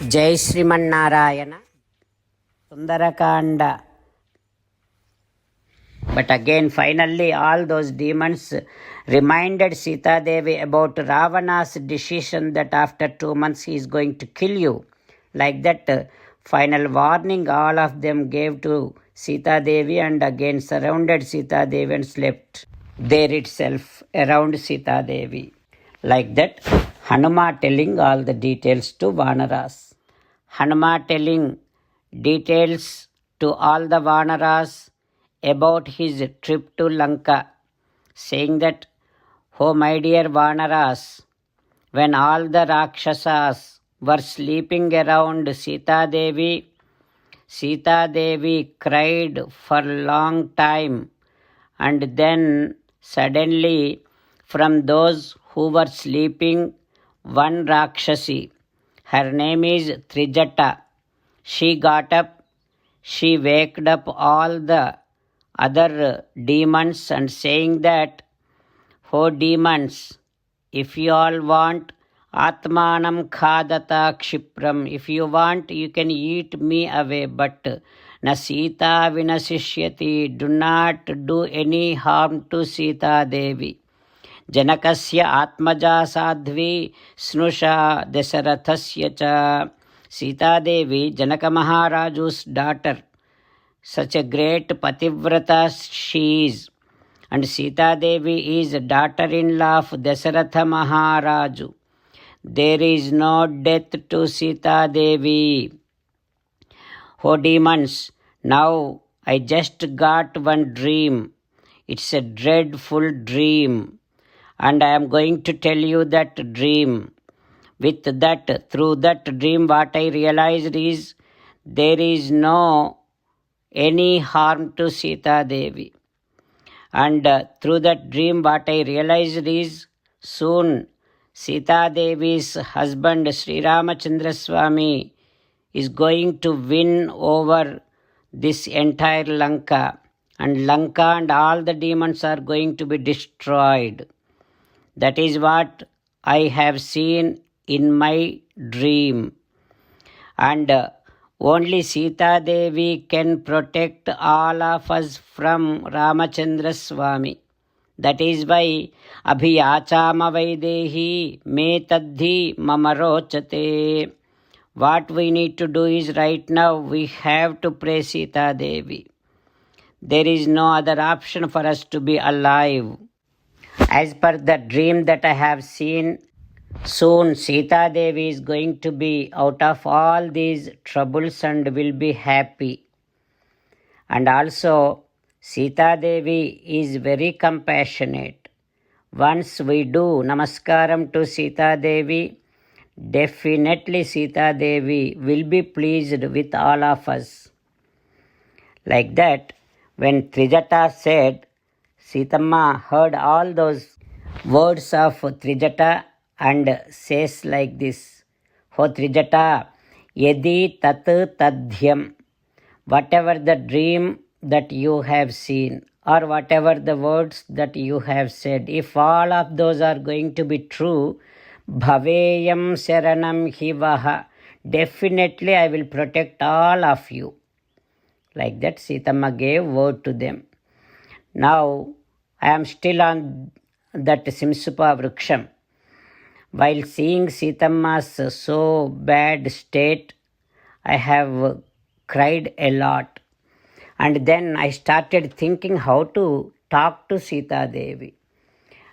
Jai Srimanarayana, Sundarakanda. But again, finally, all those demons reminded Sita Devi about Ravana's decision that after 2 months he is going to kill you. Like that, final warning all of them gave to Sita Devi, and again surrounded Sita Devi and slept there itself around Sita Devi. Like that, Hanuma telling all the details to Vanaras. Hanuma telling details to all the Vanaras about his trip to Lanka, saying that, "Oh my dear Vanaras, when all the Rakshasas were sleeping around Sita Devi cried for a long time, and then suddenly from those who were sleeping, one Rakshasi, her name is Trijata, she got up, she waked up all the other demons and saying that, oh demons, if you all want Atmanam Khadata Kshipram, if you want, you can eat me away, but na Sita Vinasishyati, do not do any harm to Sita Devi. Janakasya Atmaja Sadhvi Snusha Dasarathasya cha. Sita Devi, Janaka Maharaju's daughter, such a great pativrata she is. And Sita Devi is daughter-in-law of Dasaratha Maharaju. There is no death to Sita Devi. Oh demons, now I just got one dream. It's a dreadful dream. And I am going to tell you that dream. With that, through that dream, what I realized is there is no any harm to Sita Devi. And through that dream, what I realized is soon Sita Devi's husband Sri Ramachandra Swami is going to win over this entire Lanka, and Lanka and all the demons are going to be destroyed. That is what I have seen in my dream. And only Sita Devi can protect all of us from Ramachandra Swami. That is why Abhiyachama Vaidehi Me Tadhi Mamarochate. What we need to do is right now we have to pray Sita Devi. There is no other option for us to be alive. As per the dream that I have seen, soon Sita Devi is going to be out of all these troubles and will be happy. And also Sita Devi is very compassionate. Once we do Namaskaram to Sita Devi, definitely Sita Devi will be pleased with all of us. Like that, when Trijata said, Sitamma heard all those words of Trijata and says like this, "Ho Trijata, yedi tat tadhyam," whatever the dream that you have seen or whatever the words that you have said, if all of those are going to be true, bhaveyam sharanam hivaha, definitely I will protect all of you. Like that, Sitamma gave word to them. Now, I am still on that Simsupa Vriksham. While seeing Sitamma's so bad state, I have cried a lot. And then I started thinking how to talk to Sita Devi.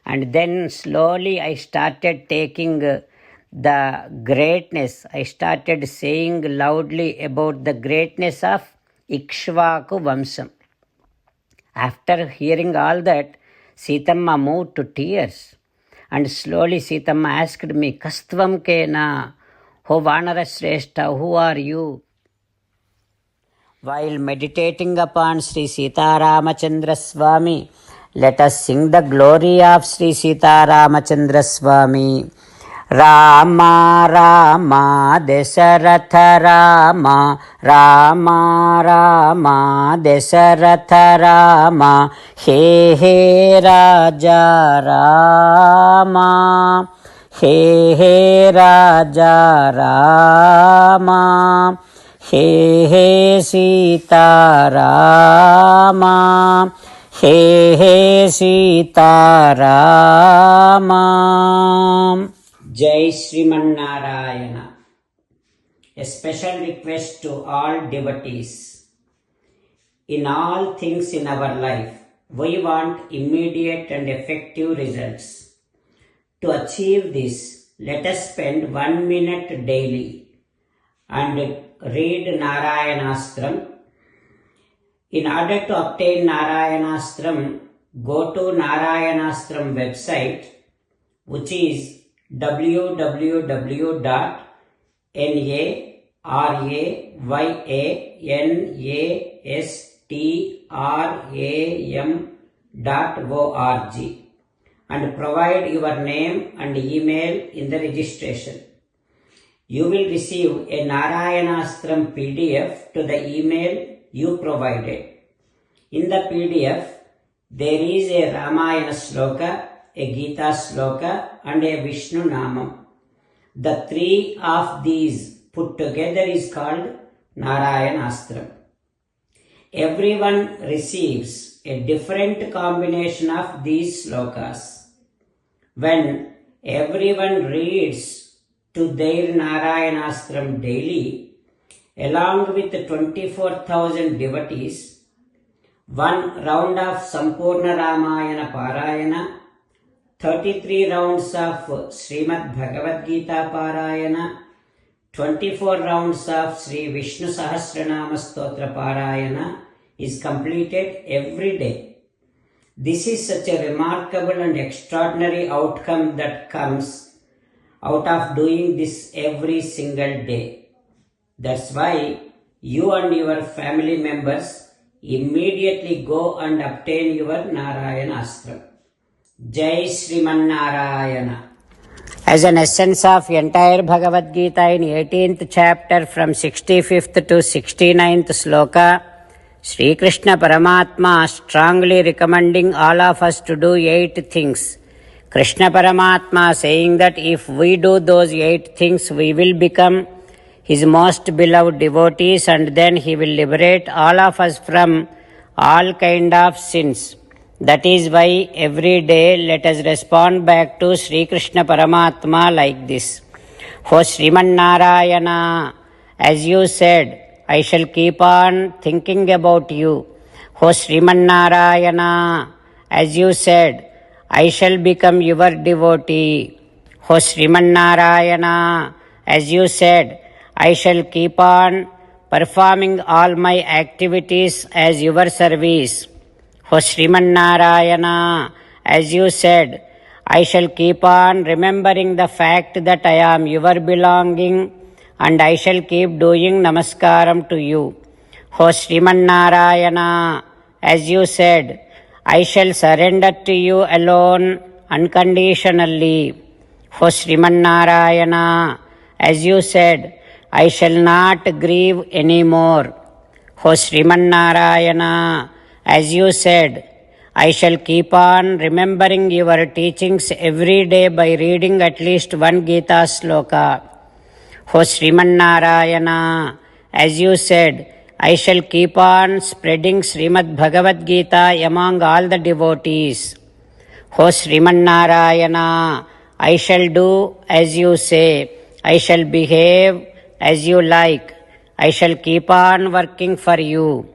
And then slowly I started taking the greatness. I started saying loudly about the greatness of Ikshvaku Vamsam. After hearing all that, Sitamma moved to tears. And slowly Sitamma asked me, "Kastvam kena, ho Vanarashrestha, who are you?" While meditating upon Sri Sita Ramachandra Swami, let us sing the glory of Sri Sita Ramachandra Swami. Rama Rama Dasaratha Rama, Rama Rama Dasaratha Rama, He He Raja Rama, hey hey Raja Rama, hey hey Sitarama, hey hey Sitarama. Jai Srimanarayana. A special request to all devotees. In all things in our life, we want immediate and effective results. To achieve this, let us spend 1 minute daily and read Narayanastram. In order to obtain Narayanastram, go to Narayanastram website, which is www.narayanastram.org, and provide your name and email in the registration. You will receive a Narayanastram PDF to the email you provided. In the PDF, there is a Ramayana sloka, a Gita sloka, and a Vishnu Namam. The three of these put together is called Narayanastram. Everyone receives a different combination of these slokas. When everyone reads to their Narayanastram daily, along with 24,000 devotees, one round of Sampurna Ramayana Parayana, 33 rounds of Srimad Bhagavad Gita Parayana, 24 rounds of Sri Vishnu Sahasranama Stotra Parayana is completed every day. This is such a remarkable and extraordinary outcome that comes out of doing this every single day. That's why you and your family members immediately go and obtain your Narayanastram. Jai Srimanarayana. As an essence of entire Bhagavad Gita in 18th chapter from 65th to 69th sloka, Sri Krishna Paramatma strongly recommending all of us to do 8 things. Krishna Paramatma saying that if we do those 8 things, we will become His most beloved devotees, and then He will liberate all of us from all kind of sins. That is why every day let us respond back to Sri Krishna Paramatma like this. O Sriman Narayana, as you said, I shall keep on thinking about you. O Sriman Narayana, as you said, I shall become your devotee. O Sriman Narayana, as you said, I shall keep on performing all my activities as your service. O Sriman Narayana, as you said, I shall keep on remembering the fact that I am your belonging, and I shall keep doing namaskaram to you. O Sriman Narayana, as you said, I shall surrender to you alone unconditionally. O Sriman Narayana, as you said, I shall not grieve anymore. O Sriman Narayana, as you said, I shall keep on remembering your teachings every day by reading at least 1 Gita sloka. O Sriman Narayana, as you said, I shall keep on spreading Srimad Bhagavad Gita among all the devotees. O Sriman Narayana, I shall do as you say. I shall behave as you like. I shall keep on working for you.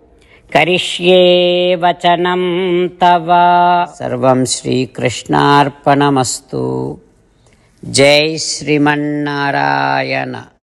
Karishye vachanam tava. Sarvam Shri Krishnarpanamastu. Jai Sriman Narayana.